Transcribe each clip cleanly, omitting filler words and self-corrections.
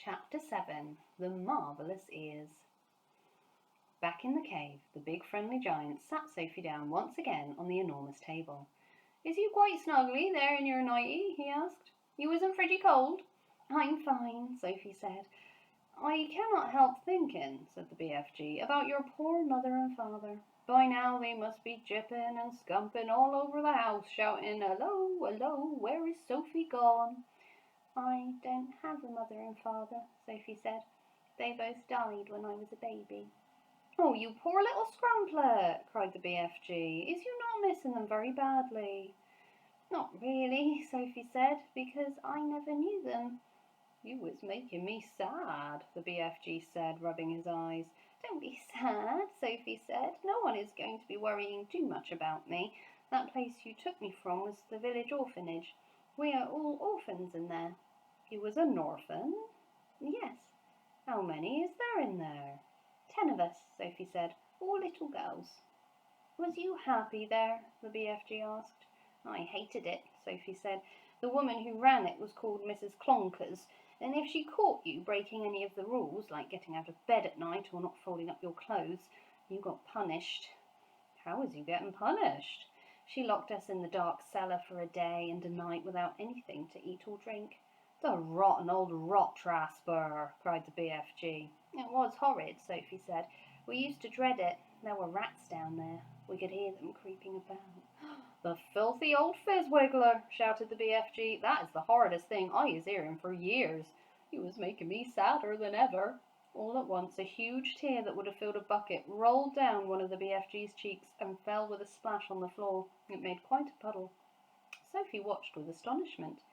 Chapter 7 The Marvellous Ears. Back in the cave, the big friendly giant sat Sophie down once again on the enormous table. "Is you quite snugly there in your nightie?" he asked. "You isn't pretty cold?" "I'm fine," Sophie said. "I cannot help thinking," said the BFG, "about your poor mother and father. By now they must be jipping and scumping all over the house, shouting, 'Hello, hello, where is Sophie gone?'" "I don't have a mother and father," Sophie said. "They both died when I was a baby." "Oh, you poor little scrumplet!" cried the BFG. "Is you not missing them very badly?" "Not really," Sophie said, "because I never knew them." "You was making me sad," the BFG said, rubbing his eyes. "Don't be sad," Sophie said. "No one is going to be worrying too much about me. That place you took me from was the village orphanage. We are all orphans in there." "You was an orphan?" "Yes." "How many is there in there?" 10 of us," Sophie said, "all little girls." "Was you happy there?" the BFG asked. "I hated it," Sophie said. "The woman who ran it was called Mrs Clonkers, and if she caught you breaking any of the rules, like getting out of bed at night or not folding up your clothes, you got punished." "How was you getting punished?" "She locked us in the dark cellar for a day and a night without anything to eat or drink." "The rotten old rot trasper!" cried the BFG. "It was horrid," Sophie said. "We used to dread it. There were rats down there. We could hear them creeping about." "The filthy old fizzwiggler!" shouted the BFG. "That is the hardest thing I is hearing for years. You was making me sadder than ever." All at once a huge tear that would have filled a bucket rolled down one of the BFG's cheeks and fell with a splash on the floor. It made quite a puddle. Sophie watched with astonishment.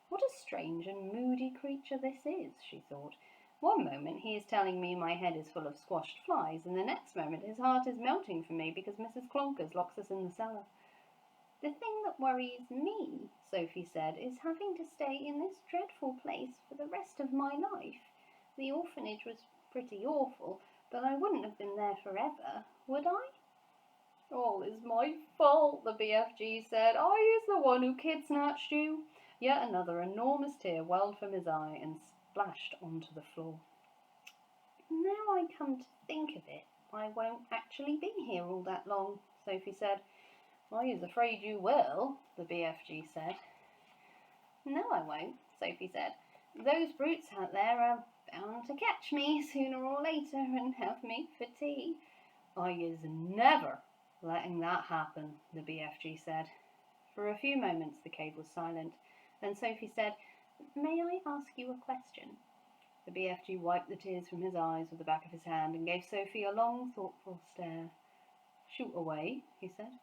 "What a strange and moody creature this is," she thought. "One moment he is telling me my head is full of squashed flies, and the next moment his heart is melting for me because Mrs Clonkers locks us in the cellar." "The thing that worries me," Sophie said, "is having to stay in this dreadful place for the rest of my life. The orphanage was pretty awful, but I wouldn't have been there forever, would I?" "All is my fault," the BFG said. "I is the one who kid-snatched you." Yet another enormous tear welled from his eye and splashed onto the floor. "Now I come to think of it, I won't actually be here all that long," Sophie said. "I is afraid you will," the BFG said. "No, I won't," Sophie said. "Those brutes out there are bound to catch me sooner or later and have me for tea." "I is never letting that happen," the BFG said. For a few moments the cave was silent. Then Sophie said, "May I ask you a question?" The BFG wiped the tears from his eyes with the back of his hand and gave Sophie a long, thoughtful stare. "Shoot away," he said.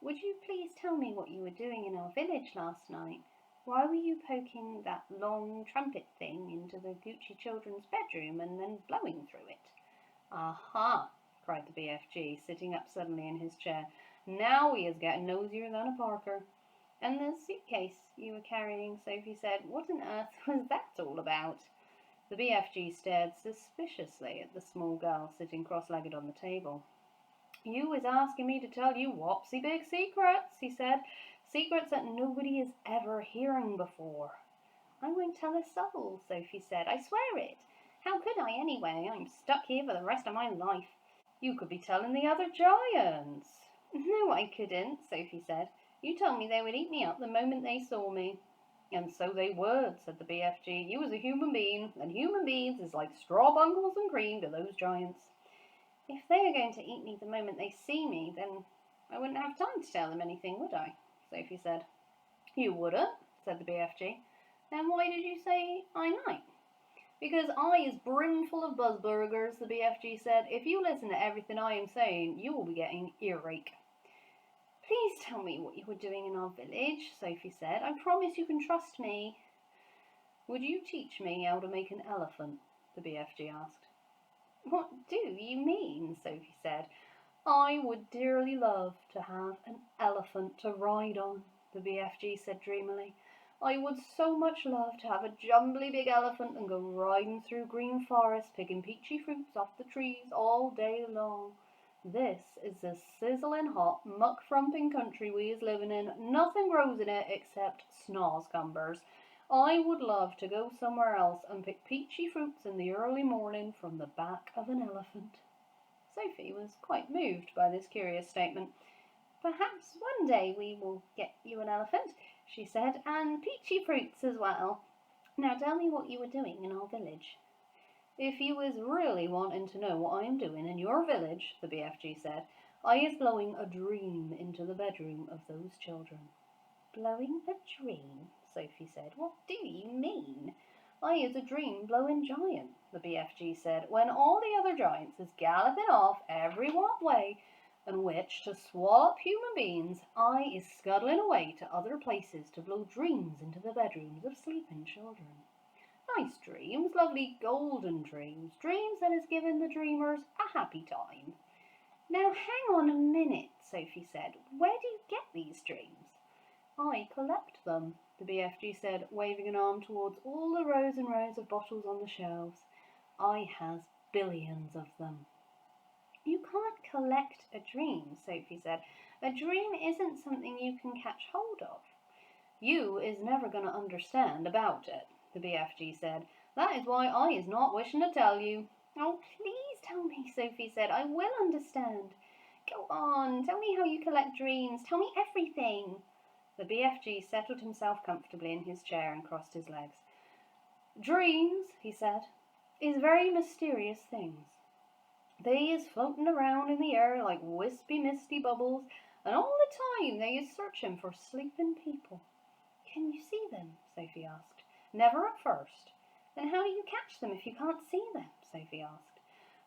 "Would you please tell me what you were doing in our village last night? Why were you poking that long trumpet thing into the Gucci children's bedroom and then blowing through it?" "Aha!" cried the BFG, sitting up suddenly in his chair. "Now he is getting nosier than a Parker." "And the suitcase you were carrying," Sophie said. "What on earth was that all about?" The BFG stared suspiciously at the small girl sitting cross-legged on the table. "You was asking me to tell you whoopsie big secrets," he said. "Secrets that nobody is ever hearing before." "I won't tell a soul," Sophie said. "I swear it. How could I anyway? I'm stuck here for the rest of my life." "You could be telling the other giants." "No, I couldn't," Sophie said. "You told me they would eat me up the moment they saw me." "And so they would," said the BFG. "You was a human being, and human beings is like straw bungles and cream to those giants." "If they are going to eat me the moment they see me, then I wouldn't have time to tell them anything, would I?" Sophie said. "You wouldn't," said the BFG. "Then why did you say I might?" "Because I is brimful of buzzburgers," the BFG said. "If you listen to everything I am saying, you will be getting earache." "Please tell me what you were doing in our village," Sophie said. "I promise you can trust me." "Would you teach me how to make an elephant?" the BFG asked. "What do you mean?" Sophie said. "I would dearly love to have an elephant to ride on," the BFG said dreamily. "I would so much love to have a jumbly big elephant and go riding through green forests, picking peachy fruits off the trees all day long. This is the sizzling hot, muck-frumping country we is living in. Nothing grows in it except snozcumbers. I would love to go somewhere else and pick peachy fruits in the early morning from the back of an elephant." Sophie was quite moved by this curious statement. "Perhaps one day we will get you an elephant," she said, "and peachy fruits as well. Now tell me what you were doing in our village." "If you is really wanting to know what I am doing in your village," the BFG said, "I is blowing a dream into the bedroom of those children." "Blowing a dream?" Sophie said. "What do you mean?" "I is a dream-blowing giant," the BFG said, "when all the other giants is galloping off every what way in which to swallow up human beings, I is scuttling away to other places to blow dreams into the bedrooms of sleeping children. Nice dreams, lovely golden dreams, dreams that has given the dreamers a happy time." "Now hang on a minute," Sophie said. "Where do you get these dreams?" "I collect them," the BFG said, waving an arm towards all the rows and rows of bottles on the shelves. "I has billions of them." "You can't collect a dream," Sophie said. "A dream isn't something you can catch hold of." "You is never going to understand about it," the BFG said. "That is why I is not wishing to tell you." "Oh, please tell me," Sophie said. "I will understand. Go on, tell me how you collect dreams. Tell me everything." The BFG settled himself comfortably in his chair and crossed his legs. "Dreams," he said, "is very mysterious things. They is floating around in the air like wispy, misty bubbles, and all the time they is searching for sleeping people." "Can you see them?" Sophie asked. "Never at first." "Then how do you catch them if you can't see them?" Sophie asked.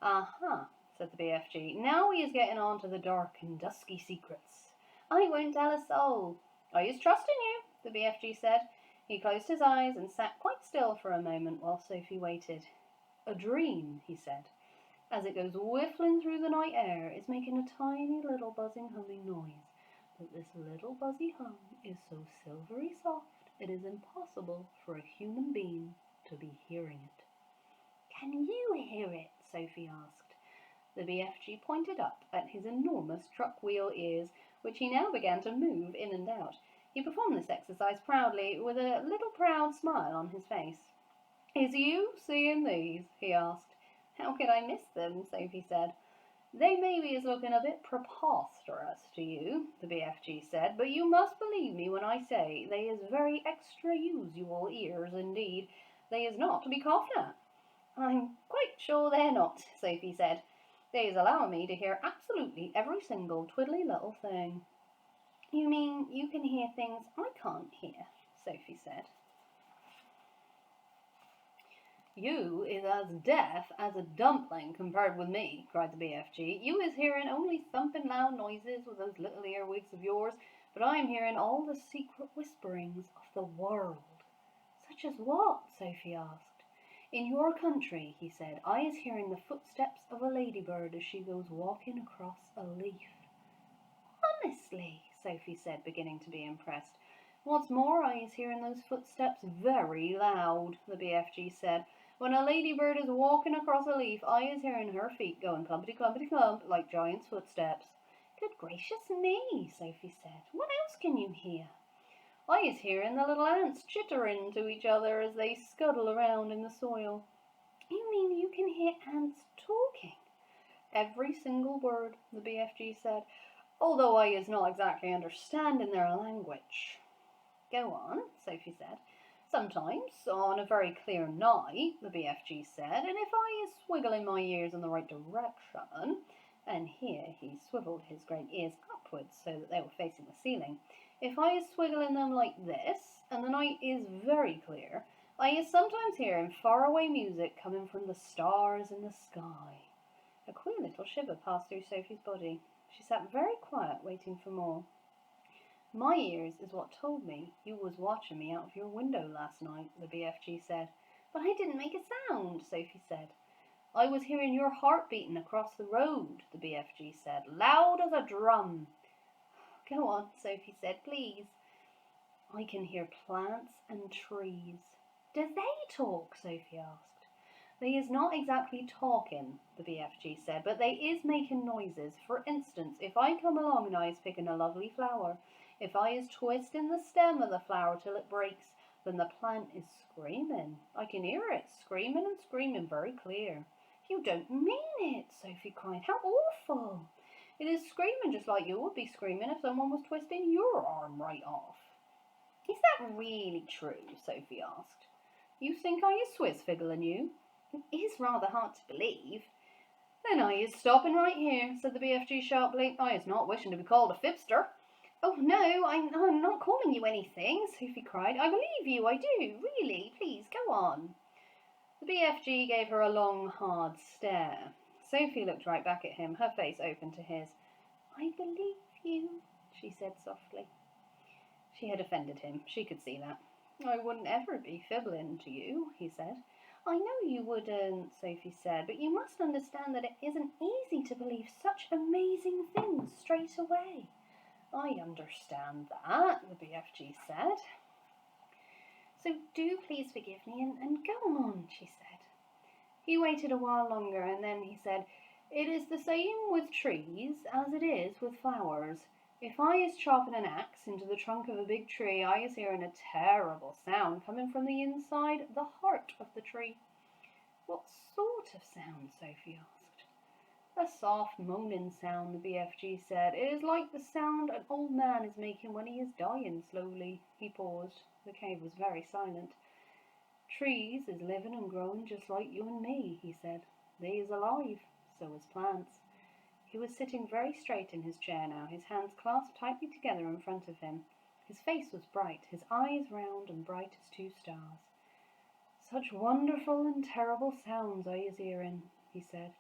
"Aha," said the BFG. "Now he is getting on to the dark and dusky secrets. I won't tell a soul." "I is trusting you," the BFG said. He closed his eyes and sat quite still for a moment while Sophie waited. "A dream," he said, "as it goes whiffling through the night air, is making a tiny little buzzing humming noise. But this little buzzy hum is so silvery soft it is impossible for a human being to be hearing it." "Can you hear it?" Sophie asked. The BFG pointed up at his enormous truck wheel ears, which he now began to move in and out. He performed this exercise proudly, with a little proud smile on his face. "Is you seeing these?" he asked. "How could I miss them?" Sophie said. "They maybe is looking a bit preposterous to you," the BFG said, "but you must believe me when I say they is very extra usual ears indeed. They is not to be coughed at." "I'm quite sure they're not," Sophie said. "They is allowing me to hear absolutely every single twiddly little thing." "You mean you can hear things I can't hear?" Sophie said. "You is as deaf as a dumpling compared with me," cried the BFG. "You is hearing only thumping loud noises with those little earwigs of yours, but I am hearing all the secret whisperings of the world." "Such as what?" Sophie asked. "In your country," he said, "I is hearing the footsteps of a ladybird as she goes walking across a leaf." "Honestly?" Sophie said, beginning to be impressed. "What's more, I is hearing those footsteps very loud," the BFG said. "When a ladybird is walking across a leaf, I is hearing her feet going clumpity clumpity clump like giant's footsteps." "Good gracious me," Sophie said. "What else can you hear?" "I is hearing the little ants chittering to each other as they scuttle around in the soil." "You mean you can hear ants talking?" "Every single word," the BFG said, "although I is not exactly understanding their language." "Go on," Sophie said. "Sometimes, on a very clear night," the BFG said, "and if I is swiggling my ears in the right direction," and here he swivelled his great ears upwards so that they were facing the ceiling, "if I is swiggling them like this, and the night is very clear, I is sometimes hearing faraway music coming from the stars in the sky." A queer little shiver passed through Sophie's body. She sat very quiet, waiting for more. "My ears is what told me you was watching me out of your window last night," the BFG said. "But I didn't make a sound," Sophie said. "I was hearing your heart beating across the road," the BFG said, "loud as a drum." "Go on," Sophie said, "please." "I can hear plants and trees." "Do they talk?" Sophie asked. "They is not exactly talking," the BFG said, "but they is making noises. For instance, if I come along and I is picking a lovely flower, if I is twisting the stem of the flower till it breaks, Then the plant is screaming. I can hear it screaming and screaming very clear. You don't mean it, Sophie cried. How awful! It is screaming just like you would be screaming if someone was twisting your arm right off. Is that really true? Sophie asked. You think I is Swiss figgling you? It is rather hard to believe. Then I is stopping right here, said the BFG sharply. I is not wishing to be called a fibster. Oh, no, I'm not calling you anything, Sophie cried. I believe you, I do, really. Please, go on. The BFG gave her a long, hard stare. Sophie looked right back at him, her face open to his. I believe you, she said softly. She had offended him. She could see that. I wouldn't ever be fibbling to you, he said. I know you wouldn't, Sophie said, but you must understand that it isn't easy to believe such amazing things straight away. I understand that, the BFG said. So do please forgive me and go on, she said. He waited a while longer and then he said, It is the same with trees as it is with flowers. If I is chopping an axe into the trunk of a big tree, I is hearing a terrible sound coming from the inside, the heart of the tree. What sort of sound? Sophie asked. A soft moaning sound, the BFG said. It is like the sound an old man is making when he is dying slowly. He paused. The cave was very silent. Trees is living and growing just like you and me, he said. They is alive, so is plants. He was sitting very straight in his chair now, his hands clasped tightly together in front of him. His face was bright, his eyes round and bright as two stars. Such wonderful and terrible sounds I is hearing, he said.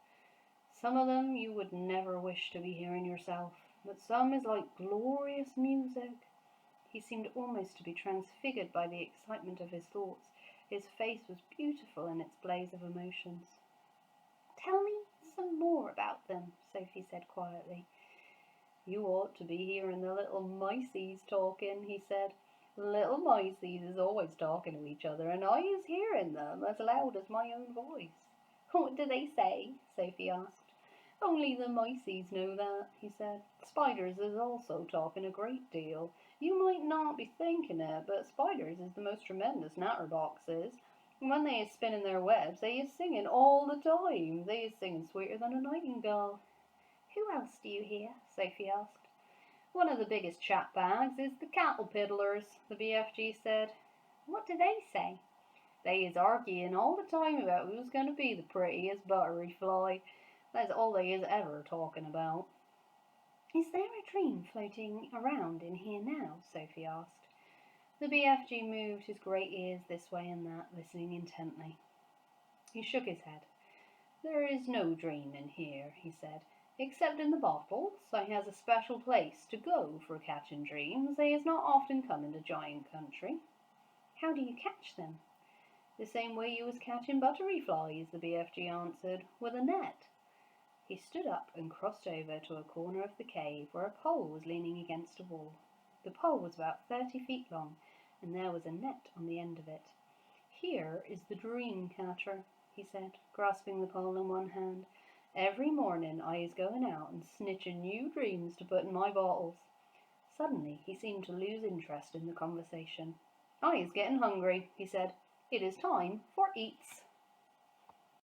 Some of them you would never wish to be hearing yourself, but some is like glorious music. He seemed almost to be transfigured by the excitement of his thoughts. His face was beautiful in its blaze of emotions. Tell me some more about them, Sophie said quietly. You ought to be hearing the little miceies talking, he said. The little miceies is always talking to each other, and I is hearing them as loud as my own voice. What do they say? Sophie asked. Only the miceies know that, he said. Spiders is also talking a great deal. You might not be thinking it, but spiders is the most tremendous natterboxes. When they is spinning their webs, they is singing all the time. They is singing sweeter than a nightingale. Who else do you hear? Sophie asked. One of the biggest chat bags is the cattle piddlers, the BFG said. What do they say? They is arguing all the time about who's going to be the prettiest buttery fly. That's all they is ever talking about. Is there a dream floating around in here now? Sophie asked. The BFG moved his great ears this way and that, listening intently. He shook his head. There is no dream in here, he said, except in the bottles. I has a special place to go for catching dreams. They is not often come into giant country. How do you catch them? The same way you was catching buttery flies, the BFG answered, with a net. He stood up and crossed over to a corner of the cave where a pole was leaning against a wall. The pole was about 30 feet long, and there was a net on the end of it. Here is the dream catcher, he said, grasping the pole in one hand. Every morning I is going out and snitching new dreams to put in my bottles. Suddenly he seemed to lose interest in the conversation. I is getting hungry, he said. It is time for eats.